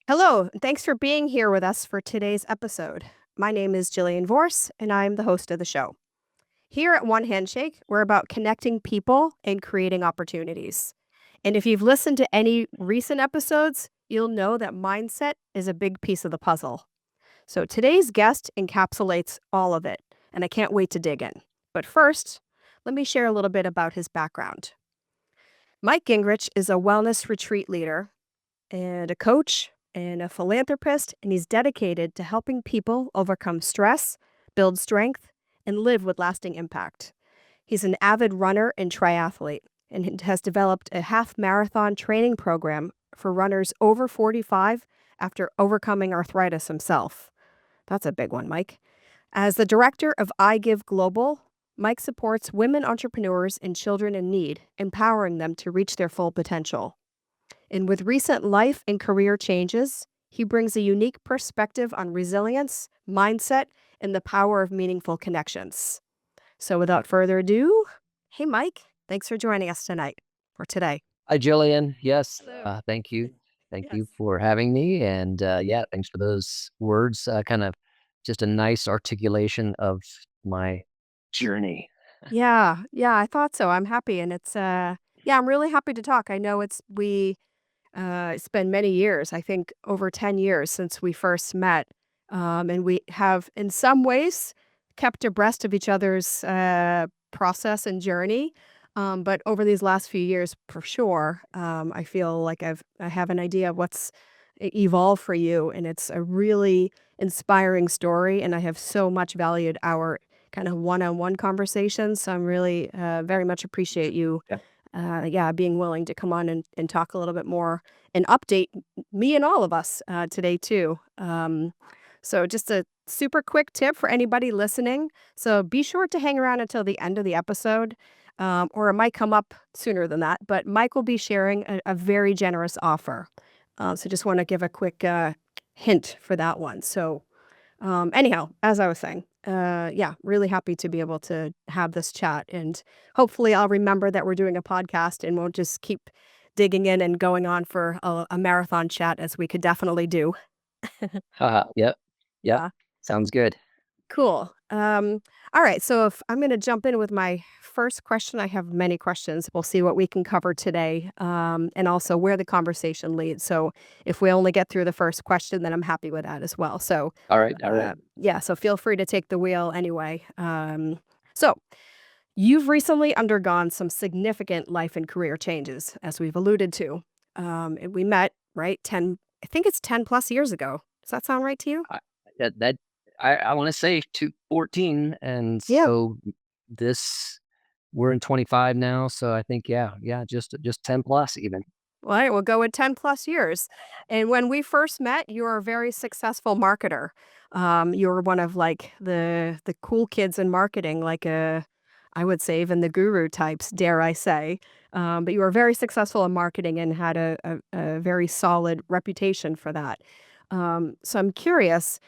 Hello, and thanks for being here with us for today's episode. My name is Jillian Vorce, and I'm the host of the show. Here at One Handshake, we're about connecting people and creating opportunities. And if you've listened to any recent episodes, you'll know that mindset is a big piece of the puzzle. So today's guest encapsulates all of it, and I can't wait to dig in. But first, let me share a little bit about his background. Mike Gingerich is a wellness retreat leader and a coach and a philanthropist, and he's dedicated to helping people overcome stress, build strength, and live with lasting impact. He's an avid runner and triathlete and has developed a half marathon training program for runners over 45 after overcoming arthritis himself. That's a big one, Mike. As the director of iGive Global, Mike supports women entrepreneurs and children in need, empowering them to reach their full potential. And with recent life and career changes, he brings a unique perspective on resilience, mindset, and the power of meaningful connections. So without further ado, hey, Mike, thanks for joining us tonight or today. Hi, Jillian. Yes, Hello. thank you. Thank Yes. you for having me. And yeah, thanks for those words. Kind of just a nice articulation of my journey. Yeah, I thought so. I'm happy. And yeah, I'm really happy to talk. I know it's been many years, I think over 10 years since we first met. And we have, in some ways, kept abreast of each other's process and journey. But over these last few years, for sure, I feel like I have an idea of what's evolved for you. And it's a really inspiring story. And I have so much valued our kind of one on one conversations. So I'm really very much appreciate you Yeah. yeah, being willing to come on and talk a little bit more and update me and all of us today too. So just a super quick tip for anybody listening. So be sure to hang around until the end of the episode, or it might come up sooner than that. But Mike will be sharing a very generous offer. So just want to give a quick hint for that one. So anyhow, as I was saying, yeah, really happy to be able to have this chat. And hopefully, I'll remember that we're doing a podcast and won't just keep digging in and going on for a marathon chat, as we could definitely do. Haha. Yep. Yep. Yeah. Sounds good. Cool. All right. So if I'm going to jump in with my first question, I have many questions. We'll see what we can cover today, and also where the conversation leads. So if we only get through the first question, then I'm happy with that as well. So All right. All right. yeah, so feel free to take the wheel anyway. So you've recently undergone some significant life and career changes, as we've alluded to. And we met, right? I think it's 10 plus years ago. Does that sound right to you? I, that I want to say 214, and Yeah. so this we're in 25 now. So I think yeah, just 10 plus even. All right, we'll go with 10 plus years. And when we first met, you were a very successful marketer. You were one of like the cool kids in marketing, like I would say even the guru types, dare I say. But you were very successful in marketing and had a very solid reputation for that. So I'm curious,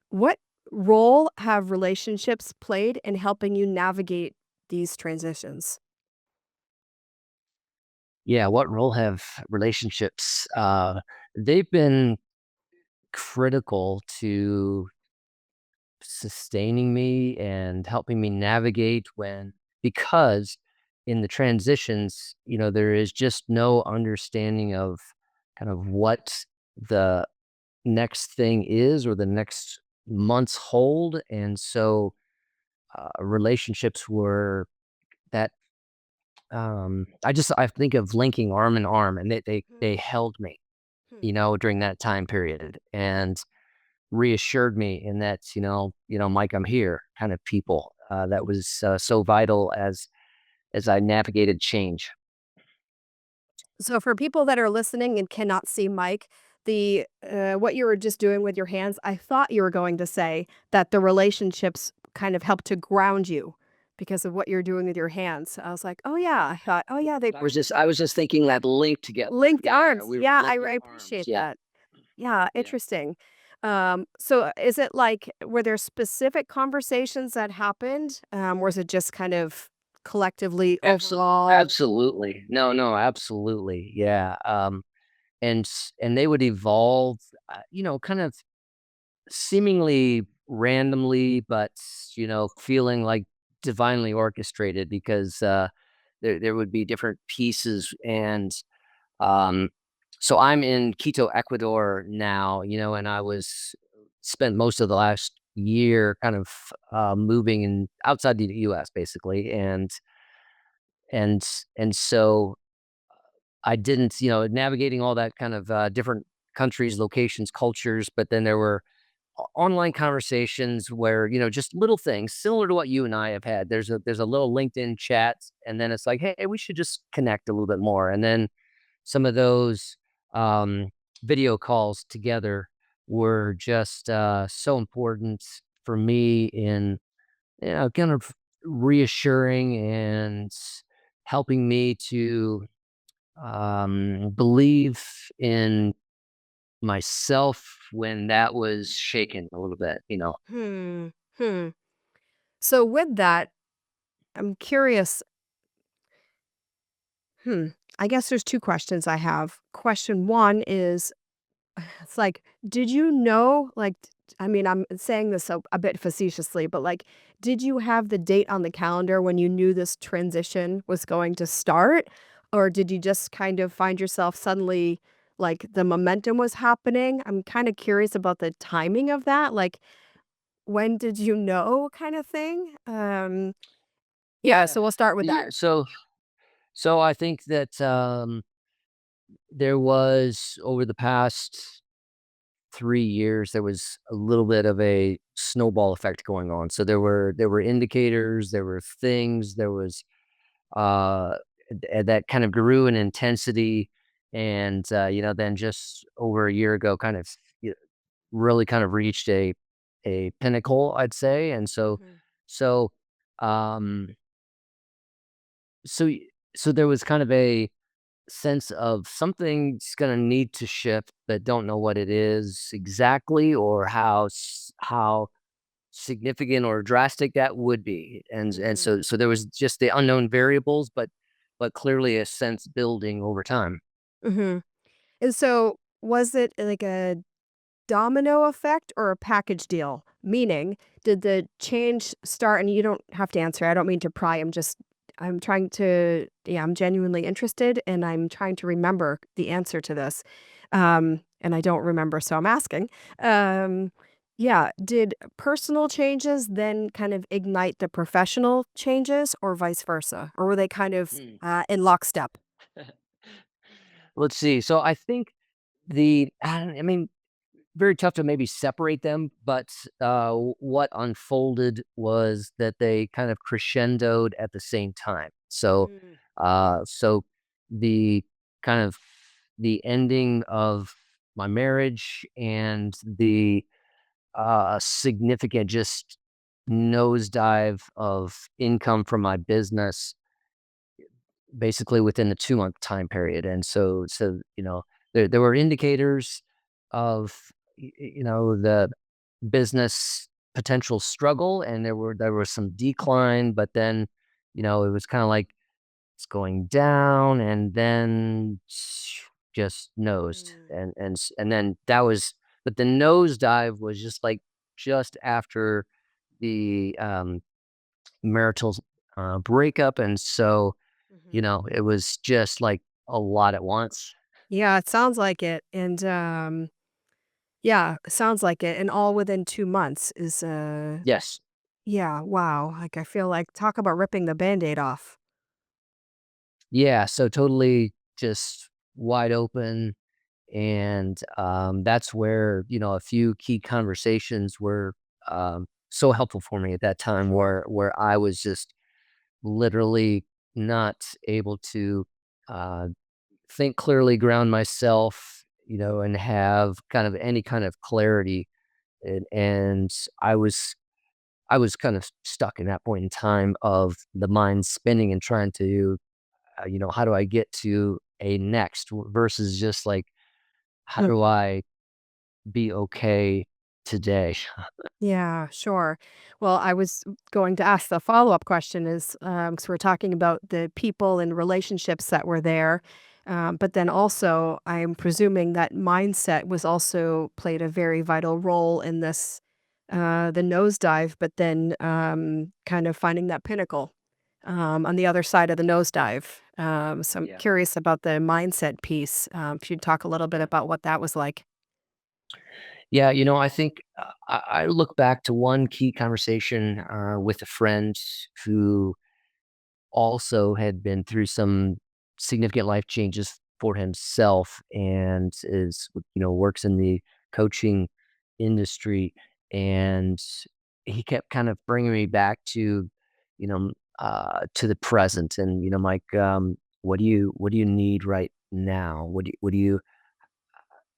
what role have relationships played in helping you navigate these transitions? Yeah. What role have relationships? They've been critical to sustaining me and helping me navigate because in the transitions, there is just no understanding of kind of what the next thing is or the next months hold. And so relationships were that I think of linking arm in arm, and they Hmm. held me, Hmm. during that time period. And reassured me in that, Mike, I'm here kind of people. That Hmm. was so vital as I navigated change. So for people that are listening and cannot see Mike, the what you were just doing with your hands, I thought you were going to say that the relationships kind of help to ground you because of what you're doing with your hands. I was like, oh yeah. I thought, oh yeah, they I was just thinking that linked together. linked Yeah, arms. we Yeah, I linked arms. appreciate Yeah, that. Yeah, yeah. interesting. So is it like were there specific conversations that happened? Or is it just kind of collectively overall? Absolutely. No, absolutely. Yeah. and they would evolve, kind of seemingly randomly, but feeling like divinely orchestrated because there would be different pieces. And um, so I'm in Quito, Ecuador now, and I was spent most of the last year kind of moving in outside the U.S. basically, and and so I didn't, navigating all that kind of different countries, locations, cultures, but then there were online conversations where, just little things similar to what you and I have had. There's a little LinkedIn chat, and then it's like, hey, we should just connect a little bit more. And then some of those um, video calls together were just so important for me in, kind of reassuring and helping me to believe in myself when that was shaken a little bit. Hmm. Hmm. So with that, I'm curious. Hmm. I guess there's two questions I have. Question one is, it's like, did you know, like, I mean, I'm saying this a bit facetiously, but like, did you have the date on the calendar when you knew this transition was going to start? Or did you just kind of find yourself suddenly like the momentum was happening? I'm kind of curious about the timing of that. Like, when did you know kind of thing? Yeah, Yeah. so we'll start with that. Yeah. So I think that there was over the past 3 years, there was a little bit of a snowball effect going on. So there were indicators, there were things, there was uh that kind of grew in intensity. And then just over a year ago kind of really kind of reached a pinnacle, I'd say. And Mhm. so um so y- so there was kind of a sense of something's going to need to shift, but don't know what it is exactly, or how significant or drastic that would be. And Mhm. so there was just the unknown variables, but clearly a sense building over time. Mhm. And so was it like a domino effect or a package deal? Meaning, did the change start, and you don't have to answer, I don't mean to pry, I'm trying to, yeah, I'm genuinely interested and I'm trying to remember the answer to this. And I don't remember, so I'm asking. Um, yeah, did personal changes then kind of ignite the professional changes or vice versa? Or were they kind of Hmm. in lockstep? Let's see. So I think I mean, very tough to maybe separate them, but what unfolded was that they kind of crescendoed at the same time. Mm, So the kind of the ending of my marriage and the significant just nosedive of income from my business basically within a 2-month time period. And so there were indicators of the business potential struggle, and there was some decline, but then it was kind of like it's going down, and then just nosed. mm, And then that was, but the nosedive was just like just after the marital breakup. And so mhm. it was just like a lot at once. Yeah, it sounds like it, and, yeah, it sounds like it, and all within 2 months is, Yes. yeah, wow, like, I feel like talk about ripping the Band-Aid off. Yeah, so totally just wide open. And that's where a few key conversations were so helpful for me at that time, where I was just literally not able to uh, think clearly, ground myself, and have kind of any kind of clarity. And I was kind of stuck in that point in time of the mind spinning and trying to, how do I get to a next versus just like, how do I be okay today? Yeah, sure. Well, I was going to ask the follow-up question is, 'cause we're talking about the people and relationships that were there. But then also, I'm presuming that mindset was also played a very vital role in this, the nosedive, but then kind of finding that pinnacle on the other side of the nosedive. So I'm Yeah. curious about the mindset piece. If you'd talk a little bit Yeah. about what that was like. Yeah, I think I look back to one key conversation with a friend who also had been through some significant life changes for himself and works in the coaching industry. And he kept kind of bringing me back to the present. And, Mike, what do you need right now?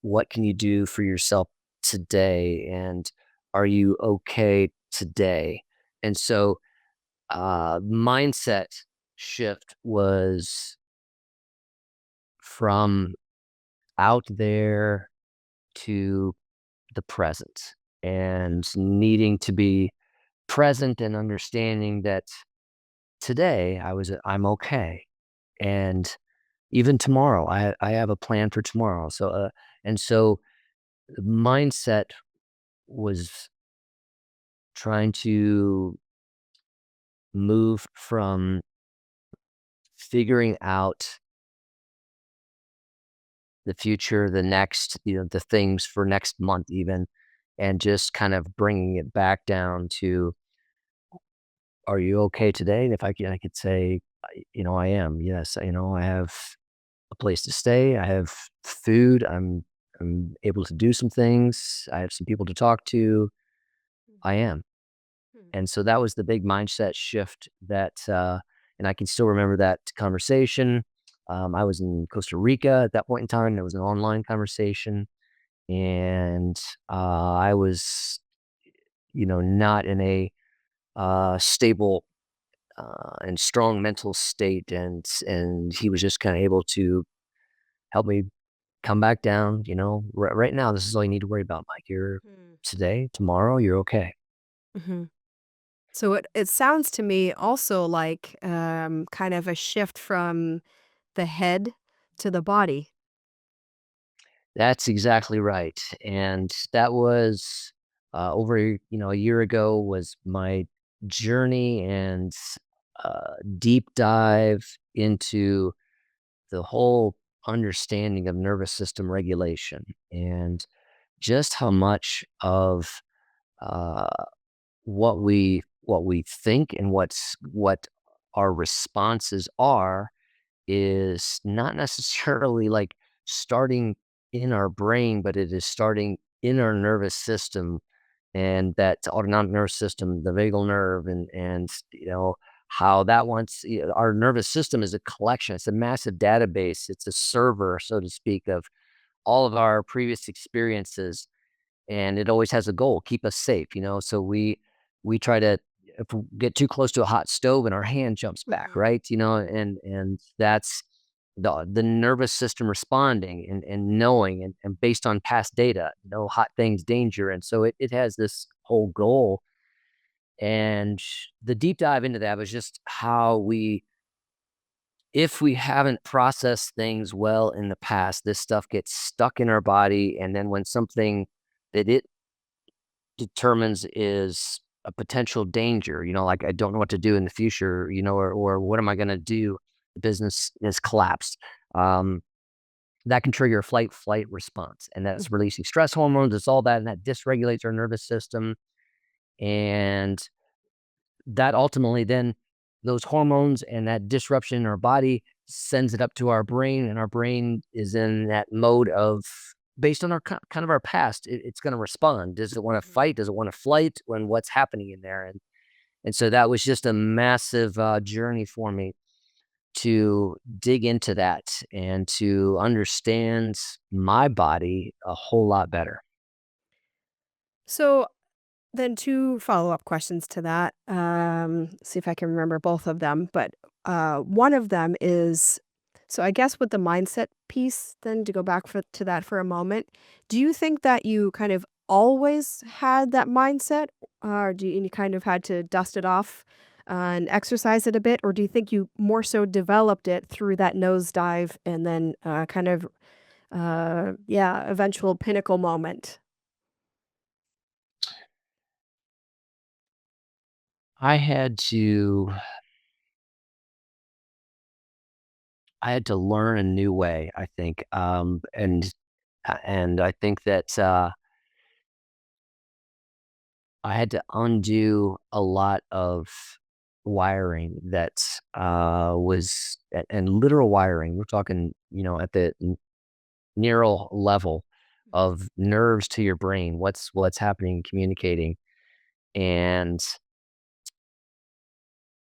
What can you do for yourself today? And are you okay today? And so, mindset shift was from out there to the present and needing to be present and understanding that today I'm okay. And even tomorrow, I have a plan for tomorrow. So mindset was trying to move from figuring out the future, the things for next month even, and just kind of bringing it back down to, "Are you okay today?" And if I could say, I am. Yes, I have a place to stay. I have food. I'm able to do some things. I have some people to talk to. I Mhm. am. And so that was the big mindset shift and I can still remember that conversation. I was in Costa Rica at that point in time. It was an online conversation, and I was, not in a stable and strong mental state, and he was just kind of able to help me come back down. Right now, this is all you need to worry about, Mike. You're Mhm. today, tomorrow, you're okay. Mhm. So it sounds to me also like kind of a shift from the head to the body. That's exactly right, and that was, a year ago was my journey and, deep dive into the whole understanding of nervous system regulation and just how much of, uh, what we think and what our responses are is not necessarily like starting in our brain, but it is starting in our nervous system, and that autonomic nervous system, the vagal nerve, and how that our nervous system is a collection. It's a massive database. It's a server, so to speak, of all of our previous experiences, and it always has a goal, keep us safe, so we try to, if we get too close to a hot stove and our hand jumps back, Mhm. right? And that's the nervous system responding and knowing and based on past data, hot things danger. And so it has this whole goal. And the deep dive into that was just how if we haven't processed things well in the past, this stuff gets stuck in our body, and then when something that it determines is a potential danger, like I don't know what to do in the future, or what am I going to do? The business has collapsed. Um, that can trigger a flight response, and that's Mhm. releasing stress hormones. It's all that, and that dysregulates our nervous system, and that ultimately then those hormones and that disruption in our body sends it up to our brain, and our brain is in that mode of based on our kind of our past, it's going to respond. Does it want to Mhm. fight? Does it want to flight? When what's happening in there? And so that was just a massive journey for me to dig into that and to understand my body a whole lot better. So then two follow-up questions to that. See if I can remember both of them. But one of them is, so I guess with the mindset piece, then to go back to that for a moment, do you think that you kind of always had that mindset, or do you kind of had to dust it off and exercise it a bit, or do you think you more so developed it through that nosedive and then kind of yeah, eventual pinnacle moment? I had to I had to learn a new way, I think, and I think that, I had to undo a lot of wiring that, was and literal wiring. We're talking, at the neural level of nerves to your brain, what's happening, communicating, and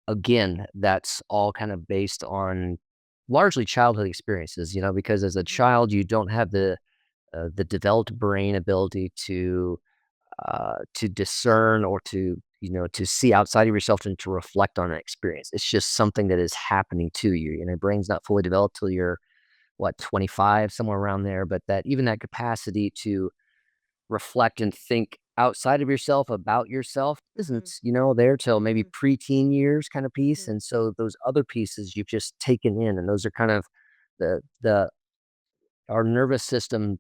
again, that's all kind of based on largely childhood experiences, because as a child, you don't have the developed brain ability to discern or to see outside of yourself and to reflect on an experience. It's just something that is happening to you. Your brain's not fully developed till you're what, 25, somewhere around there. But that capacity to reflect and think outside of yourself about yourself isn't, Mhm, there till maybe mhm, preteen years kind of piece. mhm, And so those other pieces you've just taken in, and those are kind of the our nervous system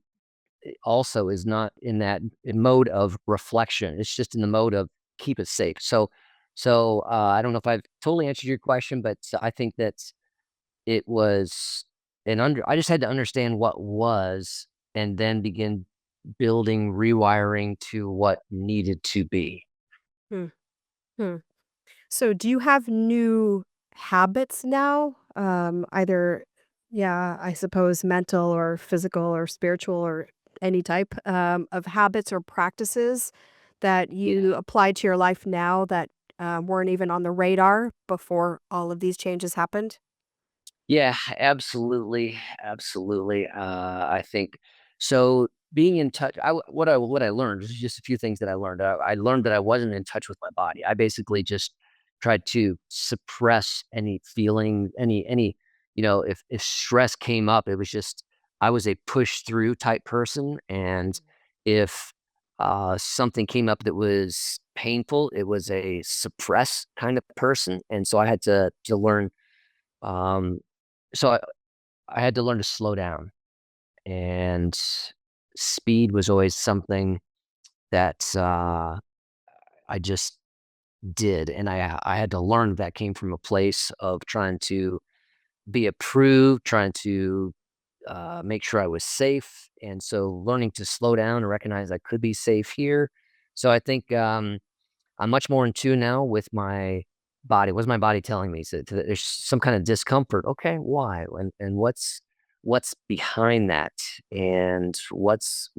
also is not in that mode of reflection. It's just in the mode of keep it safe. So I don't know if I've totally answered your question, but I think that it was I just had to understand what was and then begin building rewiring to what needed to be. hmm, hmm. So do you have new habits now? Either, yeah, I suppose mental or physical or spiritual or any type of habits or practices that Yeah. you apply to your life now that weren't even on the radar before all of these changes happened? Yeah, absolutely, absolutely. I think so. Being in touch, what I learned is just a few things that I learned. I learned that I wasn't in touch with my body. I basically just tried to suppress any feeling, any. If stress came up, it was just I was a push through type person, and if something came up that was painful, it was a suppress kind of person, and so I had to learn. Um, so I had to learn to slow down, and speed was always something that, I just did, and I had to learn that came from a place of trying to be approved, trying to, make sure I was safe, and so learning to slow down and recognize I could be safe here. So I think, I'm much more in tune now with my body. What's my body telling me? There's some kind of discomfort. Okay, why? And what's behind that? And what's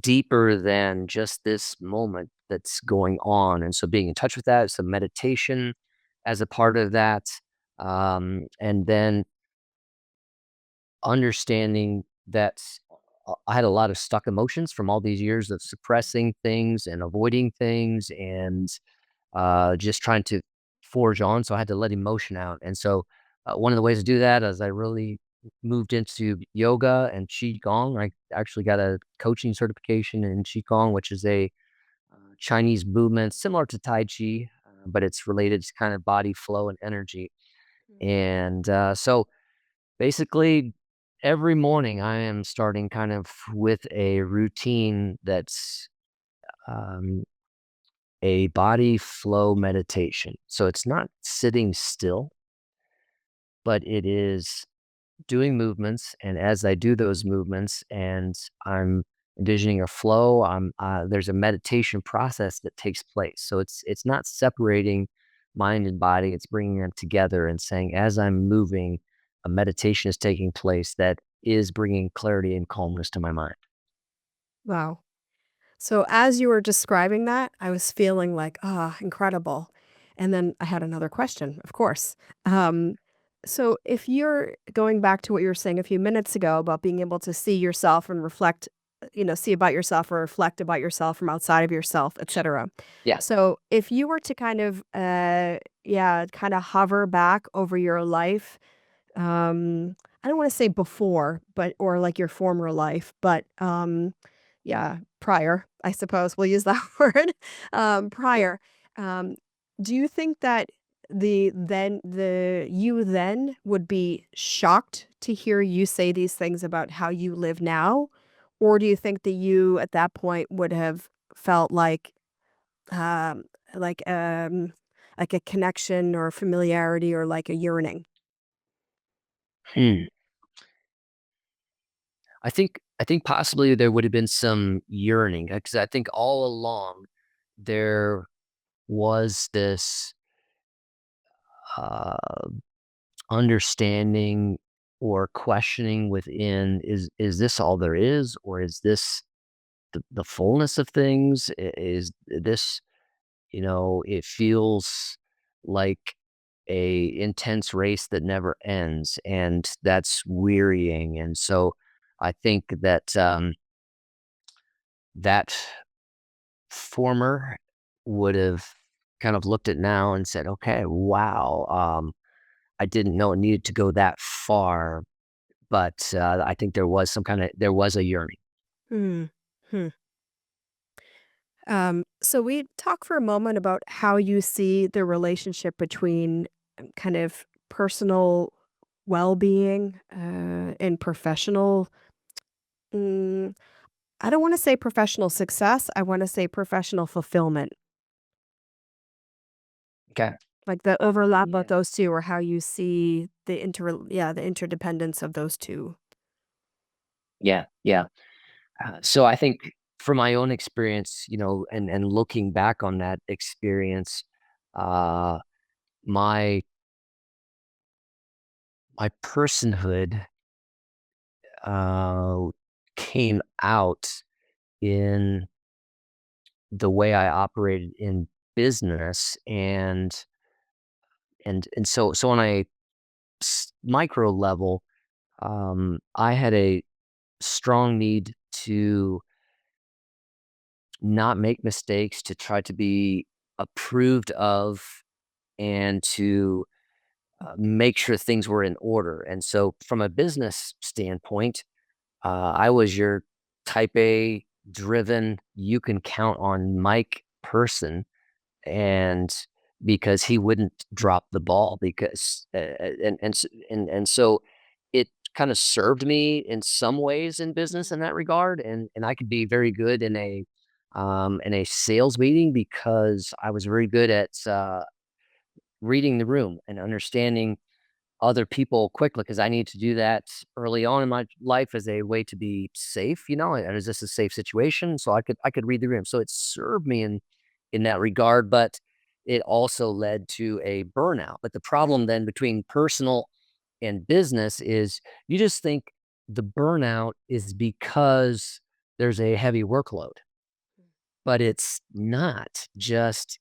deeper than just this moment that's going on? And so being in touch with that, some meditation as a part of that, and then understanding that I had a lot of stuck emotions from all these years of suppressing things and avoiding things and just trying to forge on. So I had to let emotion out. And so one of the ways to do that is I really moved into yoga and qigong. I actually got a coaching certification in qigong, which is a Chinese movement similar to Tai Chi, but it's related to kind of body flow and energy. And so basically, every morning I am starting kind of with a routine that's um, a body flow meditation. So it's not sitting still, but it is doing movements. And as I do those movements and I'm envisioning a flow, there's a meditation process that takes place. So it's not separating mind and body. It's bringing them together and saying, as I'm moving, a meditation is taking place that is bringing clarity and calmness to my mind. Wow. So as you were describing that, I was feeling like, ah, incredible. And then I had another question, of course. Um, so if you're going back to what you were saying a few minutes ago about being able to see yourself and reflect, see about yourself or reflect about yourself from outside of yourself, etc. Yeah. So if you were to kind of, yeah, kind of hover back over your life, I don't wanna say before, but or like your former life, but, yeah, prior, I suppose we'll use that word, Yeah. prior. Um, Do you think that the you then would be shocked to hear you say these things about how you live now? Or do you think that you at that point would have felt um like um like a connection or familiarity or like a yearning? Hmm. I think possibly there would have been some yearning, because I think all along there was this, uh, understanding or questioning within, is this all there is, or is this the fullness of things? Is this, it feels like a intense race that never ends, and that's wearying. And so I think that that former would have kind of looked at now and said, okay, wow, I didn't know it needed to go that far. But I think there was a yearning. Hmm. Hmm. So we talk for a moment about how you see the relationship between kind of personal well-being and professional. Mm, I don't want to say professional success. I want to say professional fulfillment. Okay. Like the overlap of Yeah. those two, or how you see the interdependence of those two. Yeah. Yeah. So I think from my own experience, and looking back on that experience, uh, my my personhood uh, came out in the way I operated in business, and so on a micro level, I had a strong need to not make mistakes, to try to be approved of, and to make sure things were in order. And so, from a business standpoint, I was your type A driven, you can count on Mike person, and because he wouldn't drop the ball, because and so it kind of served me in some ways in business in that regard, and I could be very good in a sales meeting, because I was very good at reading the room and understanding other people quickly, because I need to do that early on in my life as a way to be safe, and is this a safe situation? So I could read the room. So it served me in that regard, but it also led to a burnout. But the problem then between personal and business is, you just think the burnout is because there's a heavy workload, but it's not just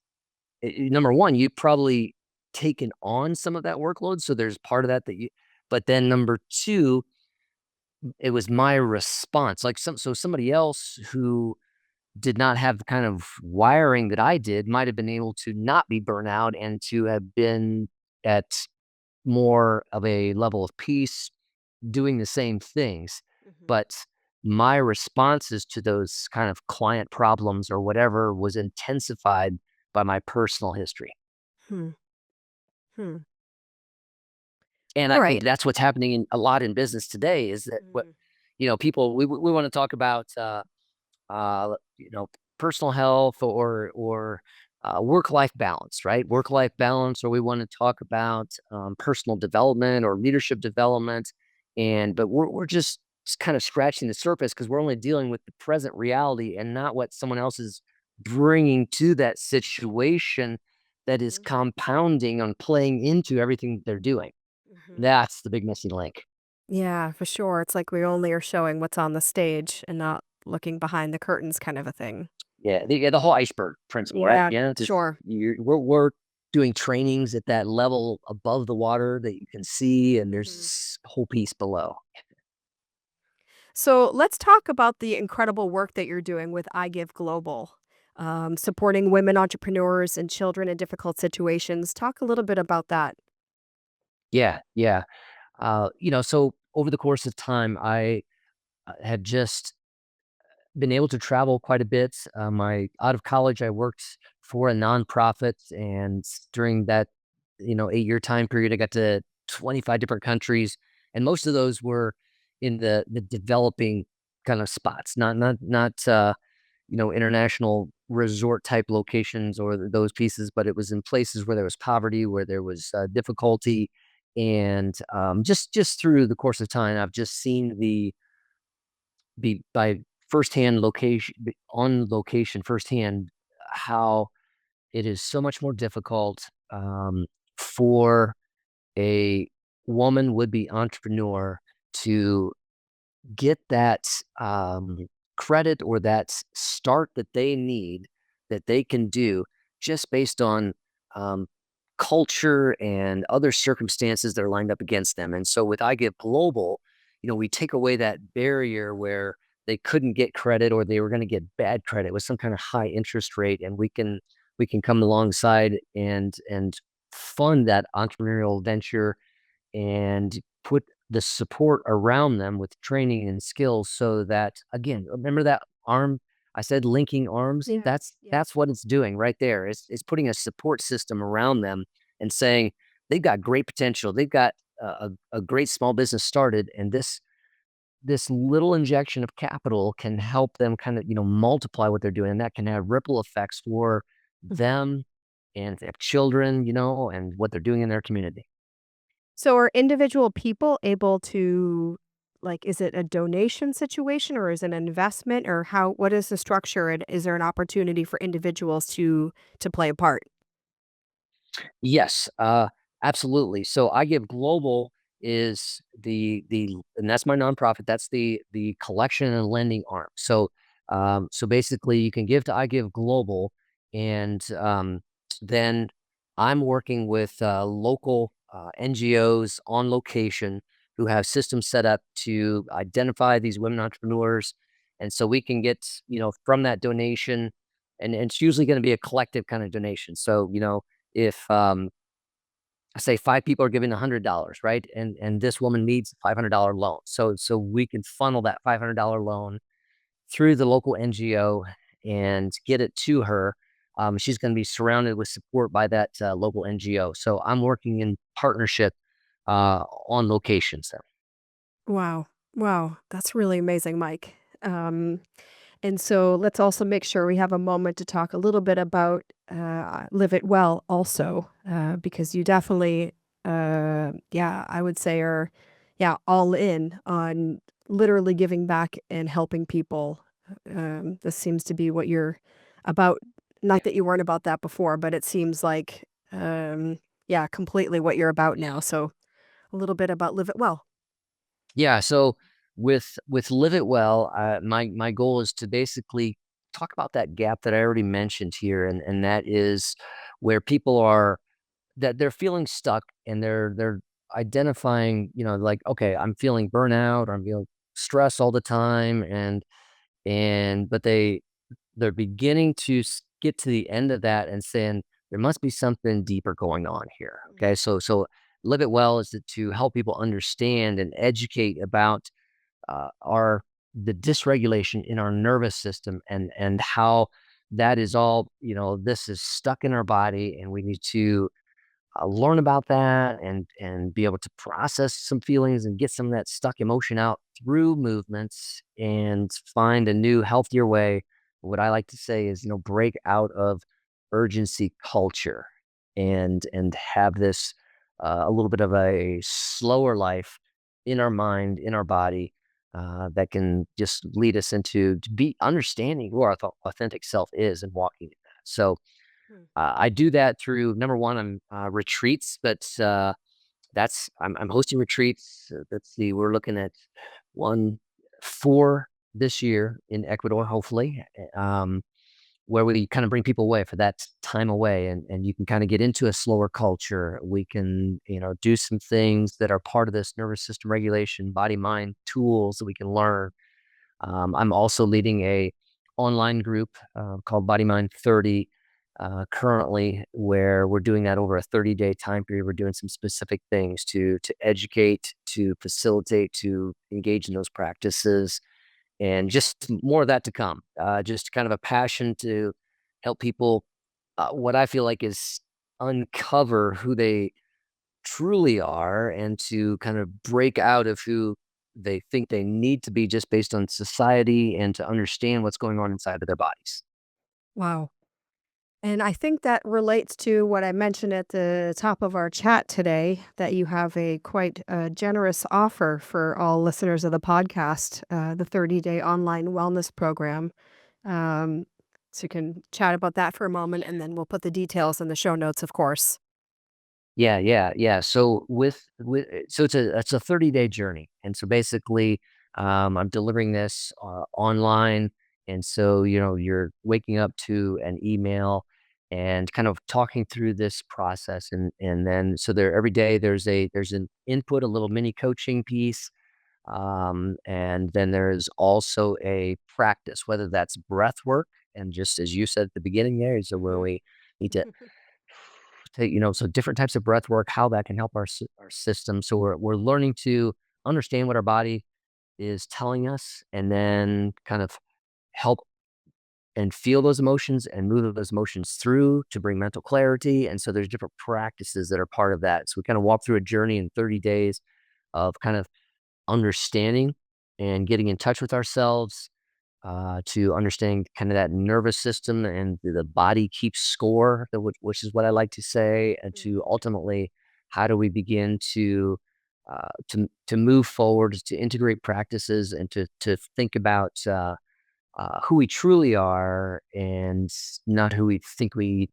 number one, you've probably taken on some of that workload, so there's part of that you, but then number two, it was my response. Like, somebody else who did not have the kind of wiring that I did might have been able to not be burnout, and to have been at more of a level of peace doing the same things. Mhm. But my responses to those kind of client problems or whatever was intensified by my personal history. Hmm. Hmm. And All I think right. that's what's happening a lot in business today, is that what, Mm. people, we want to talk about, personal health, or work-life balance, right? Work-life balance, or we want to talk about personal development or leadership development, but we're just kind of scratching the surface, because we're only dealing with the present reality and not what someone else is bringing to that situation, that is Mhm. compounding on playing into everything that they're doing. Mhm. That's the big missing link. Yeah, for sure. It's like we only are showing what's on the stage and not looking behind the curtains kind of a thing. Yeah, the whole iceberg principle, right? Yeah, Yeah, just sure. we're doing trainings at that level above the water that you can see, and there's Mhm. this whole piece below. So let's talk about the incredible work that you're doing with iGive Global, supporting women entrepreneurs and children in difficult situations. Talk a little bit about that. Yeah, yeah. So over the course of time, I have just been able to travel quite a bit. I out of college, I worked for a nonprofit. And during that, 8-year time period, I got to 25 different countries, and most of those were in the developing kind of spots, not international resort type locations or those pieces, but it was in places where there was poverty, where there was difficulty. And just through the course of time, I've just seen by firsthand on location firsthand how it is so much more difficult for a woman would be entrepreneur to get that credit or that start that they need, that they can do just based on um, culture and other circumstances that are lined up against them. And so with iGive Global, we take away that barrier where they couldn't get credit or they were going to get bad credit with some kind of high interest rate, and we can come alongside and fund that entrepreneurial venture and put the support around them with training and skills, so that, again, remember that arm I said, linking arms? Yeah. That's Yeah. that's what it's doing right there. It's putting a support system around them and saying they've got great potential. They've got a great small business started, and this little injection of capital can help them kind of, multiply what they're doing, and that can have ripple effects for Mhm. them and their children, and what they're doing in their community. So are individual people able to like, is it a donation situation or is it an investment, or what is the structure, and is there an opportunity for individuals to play a part? Yes, absolutely. So I Give Global is the and that's my nonprofit. That's the collection and lending arm. So basically, you can give to I Give Global, and then I'm working with local NGOs on location who have systems set up to identify these women entrepreneurs, and so we can get, from that donation, and it's usually going to be a collective kind of donation. So if say 5 people are giving $100, right? And this woman needs a $500 loan. So we can funnel that $500 loan through the local NGO and get it to her. She's going to be surrounded with support by that local NGO. So I'm working in partnership on locations there. Wow. Wow, that's really amazing, Mike. Um, and so let's also make sure we have a moment to talk a little bit about Live It Well also, because you definitely, yeah, I would say are, yeah, all in on literally giving back and helping people. This seems to be what you're about. Not that you weren't about that before, but it seems like, yeah, completely what you're about now. So a little bit about Live It Well. Yeah. So with Live It Well, my goal is to basically talk about that gap that I already mentioned here, and that is where people are that they're feeling stuck, and they're identifying, like, okay, I'm feeling burnout, or I'm feeling stress all the time, but they're beginning to get to the end of that and saying there must be something deeper going on here. Okay, so Live It Well is to help people understand and educate about our the dysregulation in our nervous system, and how that is all, this is stuck in our body, and we need to learn about that and be able to process some feelings and get some of that stuck emotion out through movements and find a new healthier way. What I like to say is, break out of urgency culture and have this a little bit of a slower life in our mind, in our body, that can just lead us into to be understanding who our authentic self is and walking in that. So Hmm. I do that through, number one, I'm retreats, but I'm hosting retreats. Let's see, we're looking at 4 this year in Ecuador, hopefully, where we kind of bring people away for that time away, and you can kind of get into a slower culture. We can, do some things that are part of this nervous system regulation, body mind tools that we can learn. I'm also leading a online group called Body Mind 30 currently, where we're doing that over a 30-day time period. We're doing some specific things to educate, to facilitate, to engage in those practices, and just more of that to come. Just kind of a passion to help people what I feel like is uncover who they truly are and to kind of break out of who they think they need to be just based on society and to understand what's going on inside of their bodies. Wow. And I think that relates to what I mentioned at the top of our chat today, that you have a quite generous offer for all listeners of the podcast, the 30-day online wellness program. Um, so you can chat about that for a moment, and then we'll put the details in the show notes, of course. Yeah, yeah, yeah. So so it's a 30-day journey. And so basically I'm delivering this online, and so you're waking up to an email and kind of talking through this process, and then so there every day there's an input, a little mini coaching piece, and then there's also a practice, whether that's breath work, and just as you said at the beginning there, is where Hmm. we need to take, so different types of breath work, how that can help our system. So we're learning to understand what our body is telling us, and then kind of help and feel those emotions and move those emotions through to bring mental clarity. And so there's different practices that are part of that. So we kind of walk through a journey in 30 days of kind of understanding and getting in touch with ourselves, to understand kind of that nervous system and the body keeps score, which is what I like to say, and to ultimately, how do we begin to move forward, to integrate practices, and to think about who we truly are and not who we think we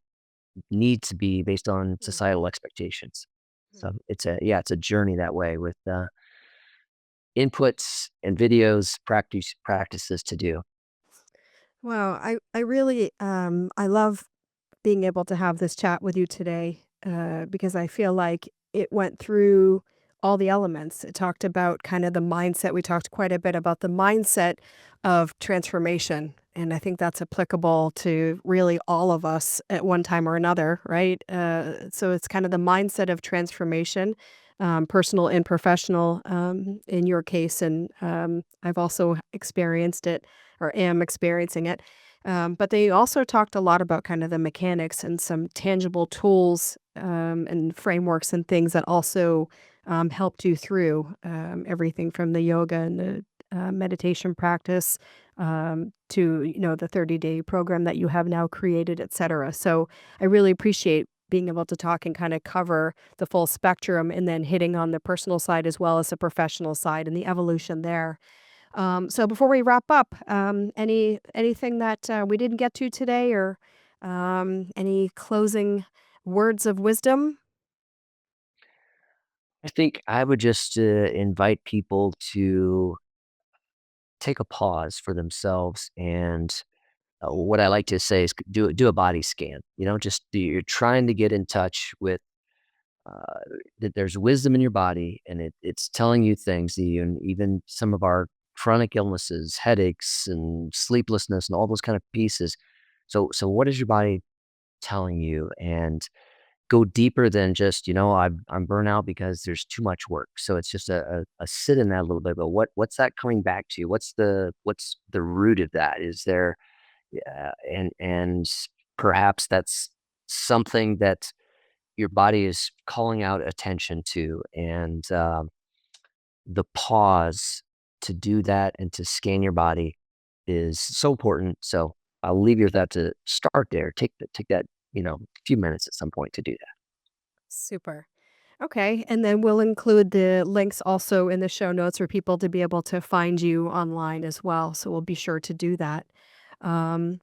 need to be based on Hmm. societal expectations. So it's a journey that way with inputs and videos, practices to do. Well, I really I love being able to have this chat with you today, because I feel like it went through all the elements. It talked about kind of the mindset. We talked quite a bit about the mindset of transformation. And I think that's applicable to really all of us at one time or another, right? So it's kind of the mindset of transformation, personal and professional, in your case. And I've also experienced it or am experiencing it. But they also talked a lot about kind of the mechanics and some tangible tools, and frameworks and things that also helped you through, everything from the yoga and the meditation practice, to the 30-day program that you have now created, etc. So I really appreciate being able to talk and kind of cover the full spectrum, and then hitting on the personal side as well as the professional side and the evolution there. So before we wrap up, anything that we didn't get to today, or any closing words of wisdom? I think I would just invite people to take a pause for themselves, and what I like to say is do a body scan. Just you're trying to get in touch with uh, that there's wisdom in your body, and it's telling you things. And even some of our chronic illnesses, headaches, and sleeplessness, and all those kind of pieces. So what is your body telling you? And go deeper than just, I'm burnout because there's too much work. So it's just a sit in that a little bit. But what's that coming back to? What's the root of that? Is there and perhaps that's something that your body is calling out attention to, and the pause to do that and to scan your body is so important. So I'll leave you with that to start there. Take that few minutes at some point to do that. Super. Okay, and then we'll include the links also in the show notes for people to be able to find you online as well. So we'll be sure to do that. Um,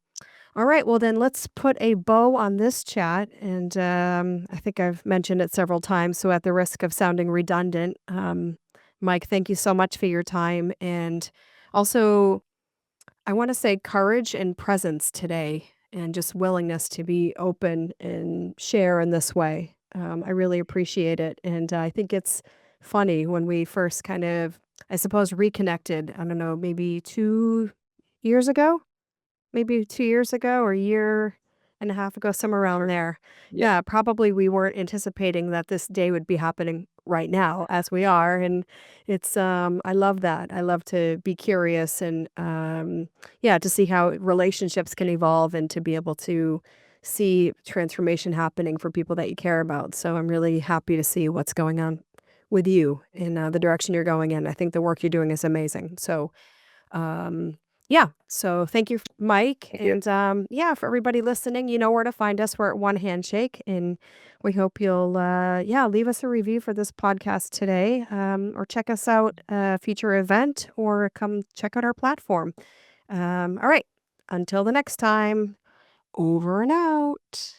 All right, well, then let's put a bow on this chat. And I think I've mentioned it several times. So, at the risk of sounding redundant, Mike, thank you so much for your time. And also, I want to say courage and presence today, and just willingness to be open and share in this way. I really appreciate it. And I think it's funny when we first kind of, I suppose, reconnected, I don't know, maybe 2 years ago? Maybe 2 years ago or a year and a half ago, somewhere around there. Yeah. Yeah, probably we weren't anticipating that this day would be happening right now as we are, and I love that. I love to be curious and, yeah, to see how relationships can evolve and to be able to see transformation happening for people that you care about. So I'm really happy to see what's going on with you in the direction you're going in. I think the work you're doing is amazing. So um, yeah. So thank you, Mike. Thank you. And yeah, for everybody listening, you know where to find us. We're at One Handshake. And we hope you'll, yeah, leave us a review for this podcast today, or check us out a future event, or come check out our platform. All right. Until the next time, over and out.